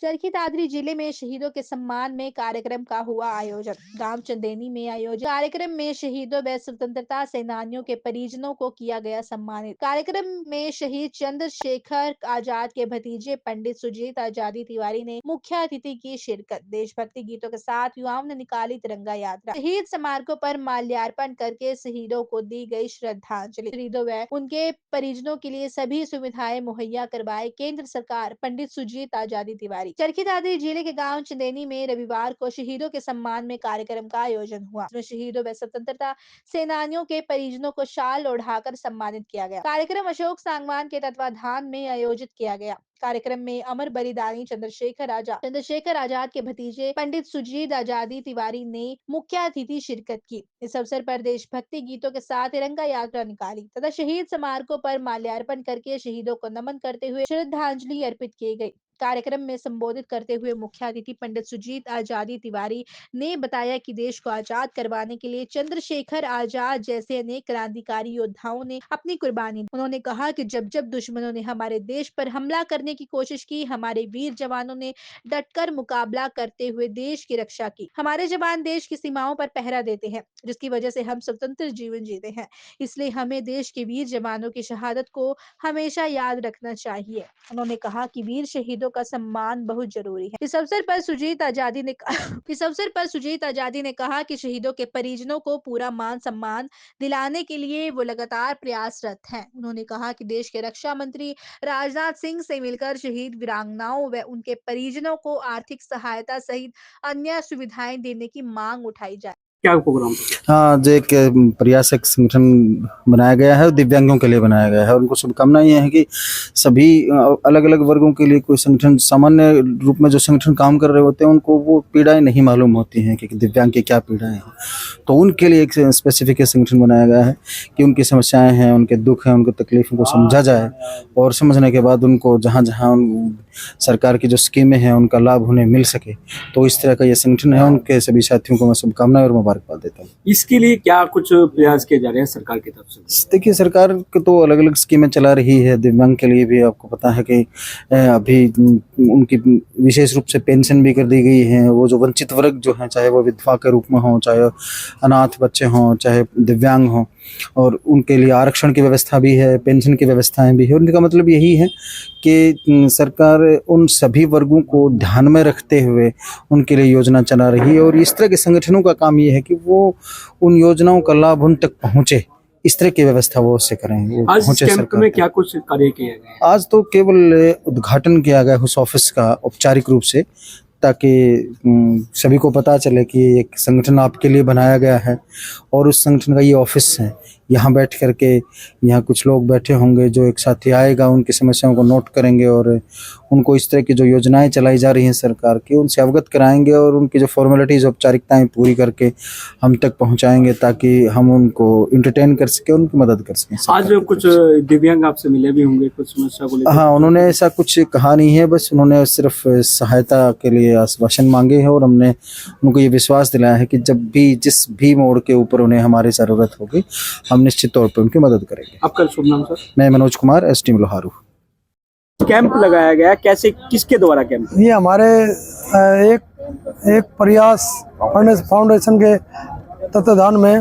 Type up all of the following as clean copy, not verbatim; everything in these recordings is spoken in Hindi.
चरखी दादरी जिले में शहीदों के सम्मान में कार्यक्रम का हुआ आयोजन। गांव चंदेनी में आयोजित कार्यक्रम में शहीदों व स्वतंत्रता सेनानियों के परिजनों को किया गया सम्मानित। कार्यक्रम में शहीद चंद्रशेखर आजाद के भतीजे पंडित सुजीत आजादी तिवारी ने मुख्य अतिथि की शिरकत। देशभक्ति गीतों के साथ युवाओं ने निकाली तिरंगा यात्रा। शहीद स्मारकों पर माल्यार्पण करके शहीदों को दी गई श्रद्धांजलि। शहीदों व उनके परिजनों के लिए सभी सुविधाएं मुहैया करवाए केंद्र सरकार। पंडित सुजीत आजादी तिवारी। चरखी दादरी जिले के गांव चंदेनी में रविवार को शहीदों के सम्मान में कार्यक्रम का आयोजन हुआ। इसमें शहीदों व स्वतंत्रता सेनानियों के परिजनों को शाल ओढ़ाकर सम्मानित किया गया। कार्यक्रम अशोक सांगवान के तत्वाधान में आयोजित किया गया। कार्यक्रम में अमर बलिदानी चंद्रशेखर आजाद के भतीजे पंडित सुजीत आजादी तिवारी ने मुख्य अतिथि शिरकत की। इस अवसर पर देशभक्ति गीतों के साथ तिरंगा यात्रा निकाली तथा शहीद स्मारकों पर माल्यार्पण करके शहीदों को नमन करते हुए श्रद्धांजलि अर्पित की गई। कार्यक्रम में संबोधित करते हुए मुख्य अतिथि पंडित सुजीत आजादी तिवारी ने बताया कि देश को आजाद करवाने के लिए चंद्रशेखर आजाद जैसे अनेक क्रांतिकारी योद्धाओं ने अपनी कुर्बानी दी। उन्होंने कहा कि जब जब दुश्मनों ने हमारे देश पर हमला करने की कोशिश की, हमारे वीर जवानों ने डटकर मुकाबला करते हुए देश की रक्षा की। हमारे जवान देश की सीमाओं पर पहरा देते हैं, जिसकी वजह से हम स्वतंत्र जीवन जीते हैं। इसलिए हमें देश के वीर जवानों की शहादत को हमेशा याद रखना चाहिए। उन्होंने कहा कि वीर शहीदों का सम्मान बहुत जरूरी है। इस अवसर पर सुजीत आजादी ने कहा कि शहीदों के परिजनों को पूरा मान सम्मान दिलाने के लिए वो लगातार प्रयासरत हैं। उन्होंने कहा कि देश के रक्षा मंत्री राजनाथ सिंह से मिलकर शहीद वीरांगनाओं व उनके परिजनों को आर्थिक सहायता सहित अन्य सुविधाएं देने की मांग उठाई जाए। क्या प्रोग्राम? हाँ, जो एक प्रयास एक संगठन बनाया गया है, दिव्यांगों के लिए बनाया गया है। उनको शुभकामना ये है कि सभी अलग अलग वर्गों के लिए कोई संगठन सामान्य रूप में जो संगठन काम कर रहे होते हैं उनको वो पीड़ाएं नहीं मालूम होती हैं कि दिव्यांग की क्या पीड़ाएं हैं। तो उनके लिए एक स्पेसिफिक संगठन बनाया गया है कि उनकी समस्याएं हैं, उनके दुख हैं, उनकी तकलीफों को समझा जाए और समझने के बाद उनको जहाँ जहाँ सरकार की जो स्कीमें हैं उनका लाभ उन्हें मिल सके। तो इस तरह का ये संगठन है। उनके सभी साथियों को मैं शुभकामनाएं और मुबारकबाद देता हूँ। इसके लिए क्या कुछ प्रयास किए जा रहे हैं सरकार की तरफ से? देखिए, सरकार तो अलग अलग स्कीमें चला रही है। दिव्यांग के लिए भी आपको पता है कि अभी उनकी विशेष रूप से पेंशन भी कर दी गई है। वो जो वंचित वर्ग जो है, चाहे वो विधवा के रूप में हो, चाहे अनाथ बच्चे हों, चाहे दिव्यांग हों, और उनके लिए आरक्षण की व्यवस्था भी है, पेंशन की व्यवस्थाएं भी है। उनका मतलब यही है कि सरकार उन सभी वर्गों को ध्यान में रखते हुए उनके लिए योजना चला रही है। और इस तरह के संगठनों का काम ये है कि वो उन योजनाओं का लाभ उन तक पहुंचे, इस तरह की व्यवस्था वो उससे करें। आज इस कैंप में क्या कुछ कार्य किया गया? आज तो केवल उद्घाटन किया गया उस ऑफिस का औपचारिक रूप से, ताकि सभी को पता चले कि एक संगठन आपके लिए बनाया गया है और उस संगठन का ये ऑफिस है। यहाँ बैठ करके यहाँ कुछ लोग बैठे होंगे जो एक साथी आएगा, उनकी समस्याओं को नोट करेंगे और उनको इस तरह की जो योजनाएं चलाई जा रही हैं सरकार की, उनसे अवगत कराएंगे और उनकी जो फॉर्मेलिटीज़ औपचारिकताएं पूरी करके हम तक पहुँचाएंगे ताकि हम उनको इंटरटेन कर सकें, उनकी मदद कर सकें। आज कुछ दिव्यांग आपसे मिले भी होंगे कुछ समस्या को लेकर? हाँ, उन्होंने ऐसा कुछ कहा नहीं है, बस उन्होंने सिर्फ सहायता के लिए आश्वासन मांगे हैं और हमने उनको ये विश्वास दिलाया है कि जब भी जिस भी मोड़ के ऊपर उन्हें हमारी ज़रूरत होगी हम निश्चित तौर पर उनकी मदद करेंगे। आपका शुभ नाम सर? मैं मनोज कुमार, एसटी लोहारू। कैंप लगाया गया, कैसे, किसके द्वारा कैंप? ये हमारे एक प्रयास फाउंडेशन के तत्वाधान में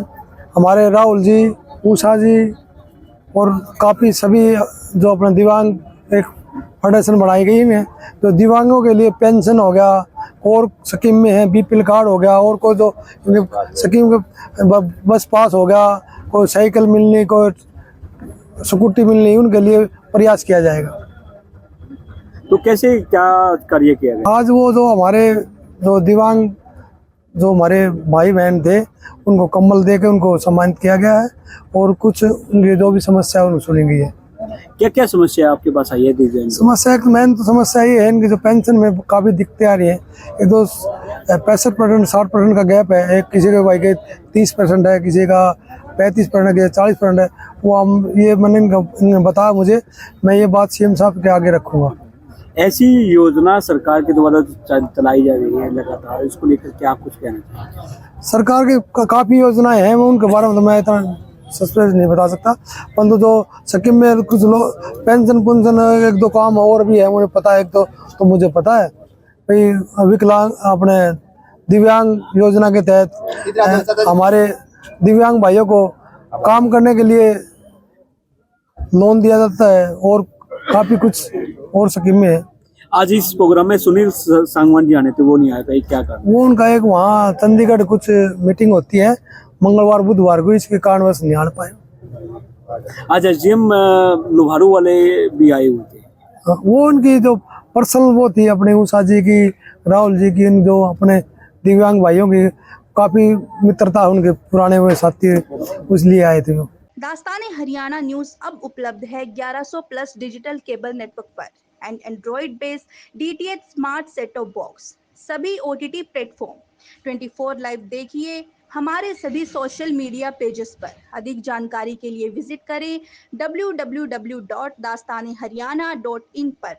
हमारे राहुल जी, उषा जी और काफ़ी सभी जो अपने दिव्यांग एक फाउंडेशन बनाई गई है, जो दिव्यांगों के लिए पेंशन हो गया और स्कीम में है बीपीएल कार्ड हो गया, और कोई जो स्कीम बस पास हो गया, कोई साइकिल मिलनी, कोई स्कूटी मिलनी, उनके लिए प्रयास किया जाएगा। तो कैसे क्या कार्य किया गया? आज वो जो हमारे जो दिव्यांग जो हमारे भाई बहन थे उनको कंबल दे के उनको सम्मानित किया गया है और कुछ उनकी जो भी समस्या है उनको सुनी गई है। क्या क्या समस्या आपके पास आई है दिव्यांग? समस्या एक मेन तो समस्या ये है इनकी जो पेंशन में काफ़ी दिक्कतें आ रही है। एक तो 65% 60% का गैप है। एक किसी के भाई के 30% है, किसी का 35% है, किसी 40% है। वो हम ये मैंने इन्होंने बताया मुझे, मैं ये बात सीएम साहब के आगे रखूँगा। ऐसी योजना सरकार के द्वारा चलाई जा रही है लगातार, इसको लेकर क्या आप कुछ कहना चाहते? सरकार की काफ़ी योजनाएं हैं, मैं उनके बारे में तो मैं इतना सस्पेंस नहीं बता सकता, परंतु जो स्कीम में कुछ लोग पेंशन एक दो काम और भी है मुझे पता है, एक तो मुझे पता है भाई विकलांग अपने दिव्यांग योजना के तहत हमारे दिव्यांग भाइयों को काम करने के लिए लोन दिया जाता है और काफी कुछ और स्कीमें हैं। आज इस प्रोग्राम में सुनील सांगवान जी आने थे, वो नहीं आए थे, क्या कारण? वो उनका एक वहाँ चंडीगढ़ कुछ मीटिंग होती है मंगलवार बुधवार को, इसके कारणवश नहीं आ पाए। आज एसडीएम लोहारू वाले भी आए हुए थे। वो उनकी जो पर्सनल वो थी अपने उषा जी की, राहुल जी की, इन जो अपने दिव्यांग भाइयों की काफी मित्रता, उनके पुराने हुए साथी, इसलिए आए थे वो। दास्तान हरियाणा न्यूज अब उपलब्ध है 1100 प्लस डिजिटल केबल नेटवर्क पर and Android based DTH smart set top box, सभी OTT प्लेटफॉर्म। 24 लाइव देखिए हमारे सभी सोशल मीडिया पेजेस पर। अधिक जानकारी के लिए विजिट करें www.dastaneharyana.in पर।